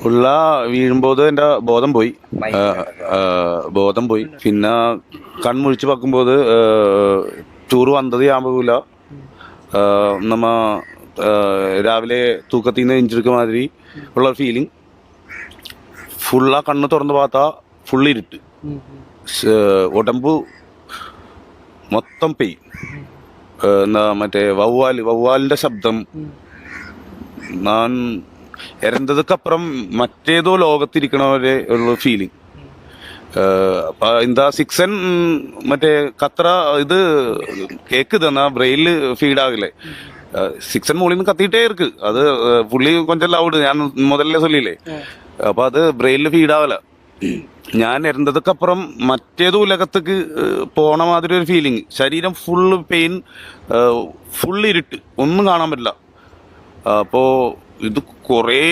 ഉള്ള വീഴുമ്പോൾ എൻ്റെ ബോധം പോയി പിന്നെ കൺമുഴിച്ച് പാക്കുമ്പോൾ ടൂർ വന്നത് ഞാൻ പോകില്ല നമ്മ രാവിലെ തൂക്കത്തിൽ നിന്ന് എഞ്ചിരിക്ക മാതിരി ഉള്ള ഫീലിംഗ് ഫുള്ളാ കണ്ണ് തുറന്ന് പാത്താ ഫുള്ള് ഇരുട്ട് ഉടമ്പ് മൊത്തം പെയ് എന്താ മറ്റേ വവ്വാലിൻ്റെ ശബ്ദം ഞാൻ ഇറന്തതുക്കപ്പുറം മറ്റേതോ ലോകത്തിരിക്കണവരെ ഉള്ള ഫീലിംഗ് എന്താ സിക്സൻ മറ്റേ കത്ര ഇത് കേക്കുതെന്നാ ബ്രെയിനിൽ ഫീഡാകില്ലേ സിക്സൻ മുകളിൽ നിന്ന് കത്തിയിട്ടേ ഇருக்கு അത് പുള്ളി കൊഞ്ചം ലൗഡ് ഞാൻ മുതലേ ചൊല്ലിയില്ലേ അപ്പൊ അത് ബ്രെയിനിൽ ഫീഡാവല ഞാൻ ഇറന്തതുക്കപ്പുറം മറ്റേതോ ഉലകത്തേക്ക് പോണ മാതിരി ഒരു ഫീലിംഗ് ശരീരം ഫുള്ള് പെയിൻ ഫുള്ള് ഇരുട്ട് ഒന്നും കാണാൻ പറ്റില്ല അപ്പോൾ ഇത് കുറേ